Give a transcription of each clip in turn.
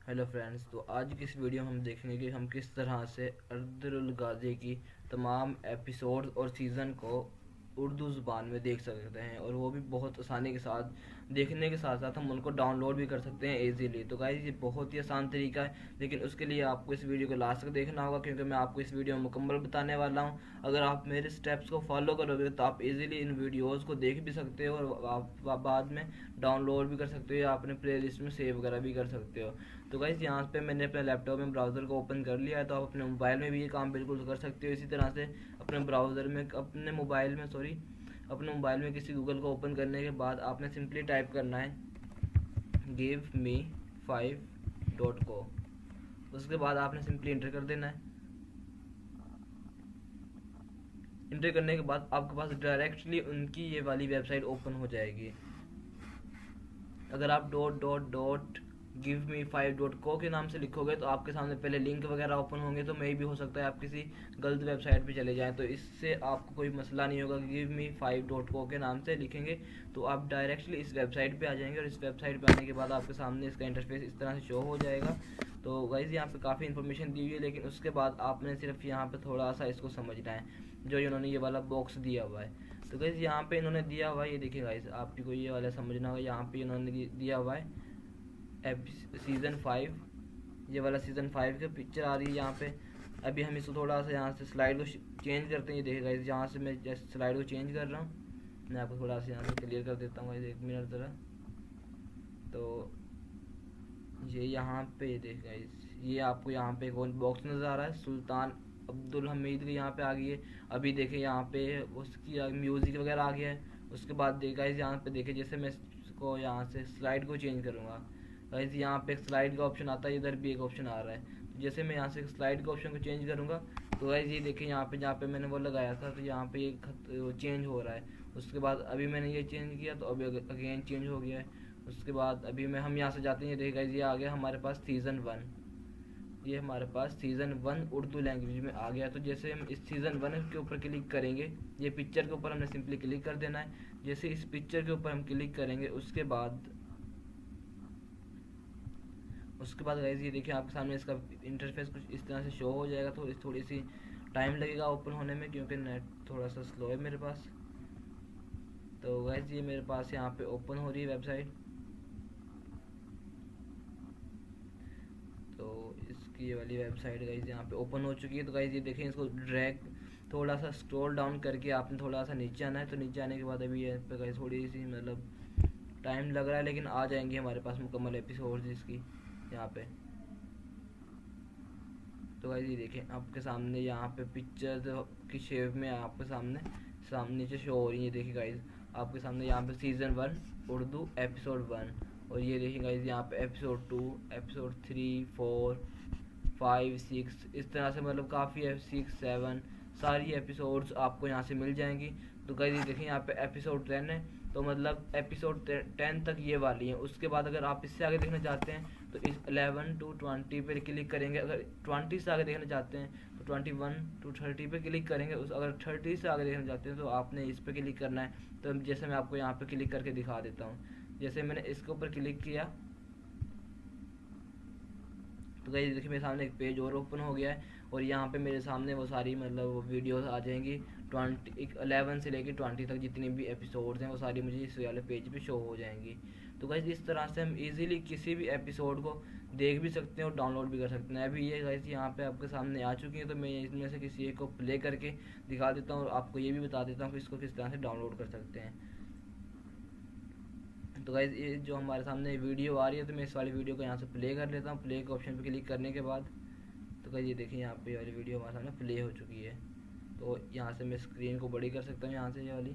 Hello friends. तो आज की इस वीडियो में हम देखेंगे कि हम किस तरह से अर्दुल गाजी की तमाम एपिसोड और सीज़न को उर्दू ज़ुबान में देख सकते हैं, और वो भी बहुत आसानी के साथ। देखने के साथ साथ हम उनको डाउनलोड भी कर सकते हैं इजीली। तो गाइस ये बहुत ही आसान तरीका है, लेकिन उसके लिए आपको इस वीडियो को लास्ट तक देखना होगा, क्योंकि मैं आपको इस वीडियो में मुकम्मल बताने वाला हूँ। अगर आप मेरे स्टेप्स को फॉलो करोगे तो आप इजीली इन वीडियोज़ को देख भी सकते हो, और आप बाद में डाउनलोड भी कर सकते हो या अपने प्ले लिस्ट में सेव वगैरह भी कर सकते हो। तो गाइस यहाँ पे मैंने अपने लैपटॉप में ब्राउज़र को ओपन कर लिया है, तो आप अपने मोबाइल में भी ये काम बिल्कुल कर सकते हो इसी तरह से। अपने ब्राउज़र में अपने मोबाइल में किसी गूगल को ओपन करने के बाद आपने सिंपली टाइप करना है give me5.co। उसके बाद आपने सिंपली इंटर कर देना है। इंटर करने के बाद आपके पास डायरेक्टली उनकी ये वाली वेबसाइट ओपन हो जाएगी। अगर आप dot dot dot give me5.co के नाम से लिखोगे तो आपके सामने पहले लिंक वगैरह ओपन होंगे, तो मे भी हो सकता है आप किसी गलत वेबसाइट पे चले जाएं। तो इससे आपको कोई मसला नहीं होगा। give me5.co के नाम से लिखेंगे तो आप डायरेक्टली इस वेबसाइट पे आ जाएंगे, और इस वेबसाइट पे आने के बाद आपके सामने इसका इंटरफेस इस तरह से शो हो जाएगा। तो गाइस यहाँ पे काफ़ी इन्फॉर्मेशन दी हुई है, लेकिन उसके बाद आपने सिर्फ यहाँ पे थोड़ा सा इसको समझना है, जो इन्होंने ये वाला बॉक्स दिया हुआ है। तो गाइस यहाँ पे इन्होंने दिया हुआ है, ये देखिए गाइस, आपको ये वाला समझना होगा। यहाँ पे इन्होंने दिया हुआ है सीज़न 5। ये वाला सीज़न 5 की पिक्चर आ रही है यहाँ पे। अभी हम इसको थोड़ा सा यहाँ से स्लाइड को चेंज करते हैं। ये देखिएगा, यहाँ से मैं जैसे स्लाइड को चेंज कर रहा हूँ, मैं आपको थोड़ा सा यहाँ से क्लियर कर देता हूँ। एक मिनट ज़रा। तो ये यहाँ पे देखिएगा, ये आपको यहाँ पे एक बॉक्स नज़र आ रहा है, सुल्तान अब्दुल हमीद की यहाँ पे आ गई है। अभी देखिए यहाँ पे उसकी म्यूज़िक वगैरह आ गया है। उसके बाद देखा यहाँ पे देखिए, जैसे मैं इसको यहाँ से स्लाइड को चेंज करूँगा, गाइस यहाँ पे एक स्लाइड का ऑप्शन आता है, इधर भी एक ऑप्शन आ रहा है। तो जैसे मैं यहाँ से स्लाइड के ऑप्शन को चेंज करूँगा तो गाइस ये देखिए यहाँ पे जहाँ पे मैंने वो लगाया था, तो यहाँ पे ये चेंज हो रहा है। उसके बाद अभी मैंने ये चेंज किया तो अभी अगेन चेंज हो गया है। उसके बाद अभी हम यहाँ से जाते हैं, ये देखिए गाइस ये आ गया हमारे पास सीज़न 1। ये हमारे पास सीज़न 1 उर्दू लैंग्वेज में आ गया। तो जैसे हम इस सीज़न 1 के ऊपर क्लिक करेंगे, ये पिक्चर के ऊपर हमने सिंपली क्लिक कर देना है। जैसे इस पिक्चर के ऊपर हम क्लिक करेंगे उसके बाद गाइस ये देखिए आपके सामने इसका इंटरफेस कुछ इस तरह से शो हो जाएगा। तो इस थोड़ी सी टाइम लगेगा ओपन होने में, क्योंकि नेट थोड़ा सा स्लो है मेरे पास। तो गाइस ये मेरे पास यहाँ पे ओपन हो रही है वेबसाइट। तो इसकी ये वाली वेबसाइट गाइस यहाँ पे ओपन हो चुकी है। तो गाइस ये देखें, इसको ड्रैग थोड़ा सा स्क्रॉल डाउन करके आपने थोड़ा सा नीचे आना है। तो नीचे आने के बाद अभी ये पे गाइस थोड़ी सी मतलब टाइम लग रहा है, लेकिन आ जाएंगे हमारे पास मुकम्मल एपिसोड इसकी यहाँ पे। तो गाइस ये देखें आपके सामने यहाँ पे पिक्चर की शेप में आपके सामने सामने नीचे शो हो रही है। देखिए गाइस आपके सामने यहाँ पे सीज़न 1 उर्दू एपिसोड 1, और ये देखिए गाइस यहाँ पे एपिसोड 2, एपिसोड 3, 4, 5, 6 इस तरह से मतलब काफ़ी है, 6, 7 सारी एपिसोड्स आपको यहाँ से मिल जाएंगी। तो गाइस ये देखें यहाँ पे एपिसोड 10 है, तो मतलब एपिसोड 10 तक ये वाली है। उसके बाद अगर आप इससे आगे देखना चाहते हैं तो इस 11 to 20 पे क्लिक करेंगे। अगर 20 से आगे देखना चाहते हैं तो 21 to 30 पे क्लिक करेंगे। अगर 30 से आगे देखना चाहते हैं तो आपने इस पे क्लिक करना है। तो जैसे मैं आपको यहाँ पे क्लिक करके दिखा देता हूँ। जैसे मैंने इसके ऊपर क्लिक किया तो गाइस देखिए मेरे सामने एक पेज और ओपन हो गया है, और यहाँ पे मेरे सामने वो सारी मतलब वीडियोस आ जाएंगी। 11 से लेकर 20 तक जितनी भी एपिसोड्स हैं वो सारी मुझे इस वाले पेज पे शो हो जाएंगी। तो गाइस इस तरह से हम इजीली किसी भी एपिसोड को देख भी सकते हैं और डाउनलोड भी कर सकते हैं। अभी ये गाइस यहाँ पे आपके सामने आ चुकी है, तो मैं इसमें से किसी एक को प्ले करके दिखा देता हूँ और आपको ये भी बता देता हूँ कि इसको किस तरह से डाउनलोड कर सकते हैं। तो गाइज ये जो हमारे सामने वीडियो आ रही है, तो मैं इस वाली वीडियो को यहाँ से प्ले कर लेता हूँ। प्ले के ऑप्शन पे क्लिक करने के बाद तो गाइज ये देखिए यहाँ पे वाली वीडियो हमारे सामने प्ले हो चुकी है। तो यहाँ से मैं स्क्रीन को बड़ी कर सकता हूँ। यहाँ से ये वाली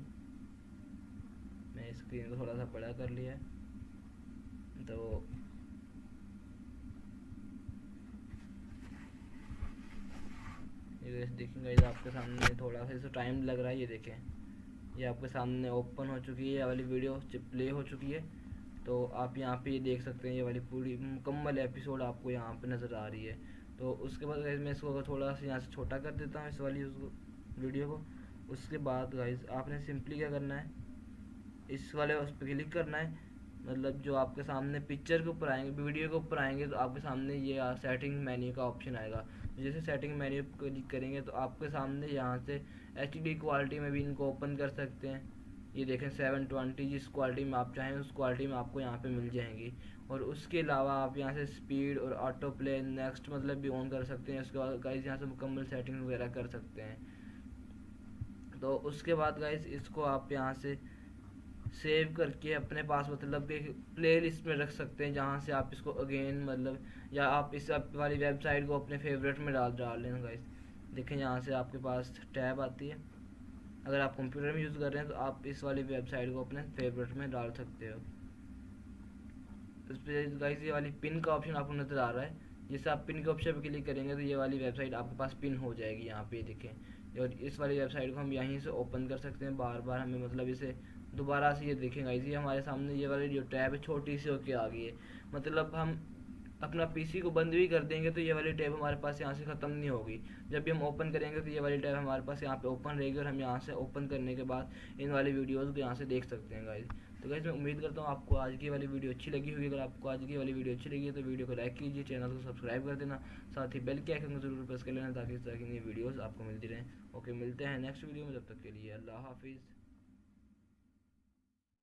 मैं स्क्रीन को थोड़ा सा बड़ा कर लिया है। तो ये देखें गाइज आपके सामने थोड़ा सा इसको टाइम लग रहा है। ये देखें ये आपके सामने ओपन हो चुकी है, ये वाली वीडियो प्ले हो चुकी है। तो आप यहाँ पे ये देख सकते हैं, ये वाली पूरी मुकम्मल एपिसोड आपको यहाँ पे नज़र आ रही है। तो उसके बाद गाइस मैं इसको थोड़ा सा यहाँ से छोटा कर देता हूँ इस वाली वीडियो को। उसके बाद गाइस आपने सिंपली क्या करना है, इस वाले उस पर क्लिक करना है, मतलब जो आपके सामने पिक्चर के ऊपर आएंगे, वीडियो के ऊपर आएंगे, तो आपके सामने ये सेटिंग मेन्यू का ऑप्शन आएगा। जैसे सेटिंग मेन्यू क्लिक करेंगे तो आपके सामने यहाँ से HD क्वालिटी में भी इनको ओपन कर सकते हैं। ये देखें 720, जिस क्वालिटी में आप चाहें उस क्वालिटी में आपको यहाँ पे मिल जाएंगी। और उसके अलावा आप यहाँ से स्पीड और ऑटो प्ले नेक्स्ट मतलब भी ऑन कर सकते हैं। उसके बाद गाइस यहाँ से मुकम्मल सेटिंग वगैरह कर सकते हैं। तो उसके बाद गाइस इसको आप यहाँ से सेव करके अपने पास मतलब कि प्ले लिस्ट में रख सकते हैं, जहाँ से आप इसको अगेन मतलब, या आप इस वाली वेबसाइट को अपने फेवरेट में डाल लेना गाइस। देखें यहाँ से आपके पास टैब आती है, अगर आप कंप्यूटर में यूज़ कर रहे हैं तो आप इस वाली वेबसाइट को अपने फेवरेट में डाल सकते हो। इस पर गाइस ये वाली पिन का ऑप्शन आपको नज़र आ रहा है, जैसे आप पिन के ऑप्शन पर क्लिक करेंगे तो ये वाली वेबसाइट आपके पास पिन हो जाएगी यहाँ पे देखें। और इस वाली वेबसाइट को हम यहीं से ओपन कर सकते हैं, बार बार हमें मतलब इसे दोबारा से ये देखेंगे इसी हमारे सामने ये वाली जो टैब है छोटी सी होके आ गई है। मतलब हम अपना PC को बंद भी कर देंगे तो ये वाली टैब हमारे पास यहाँ से ख़त्म नहीं होगी। जब भी हम ओपन करेंगे तो ये वाली टैब हमारे पास यहाँ पे ओपन रहेगी और हम यहाँ से ओपन करने के बाद इन वाली वीडियोज़ को यहाँ से देख सकते हैं गाइस। तो गाइस मैं उम्मीद करता हूँ आपको आज की वाली वीडियो अच्छी लगी होगी। अगर आपको आज की वाली वीडियो अच्छी लगी है तो वीडियो को लाइक कीजिए, चैनल को सब्सक्राइब कर देना, साथ ही बेल के आइकन को जरूर प्रेस कर लेना ताकि इस तरह की नई वीडियोज़ आपको मिलती रहें। ओके, मिलते हैं नेक्स्ट वीडियो में, जब तक के लिए अल्लाह हाफिज़।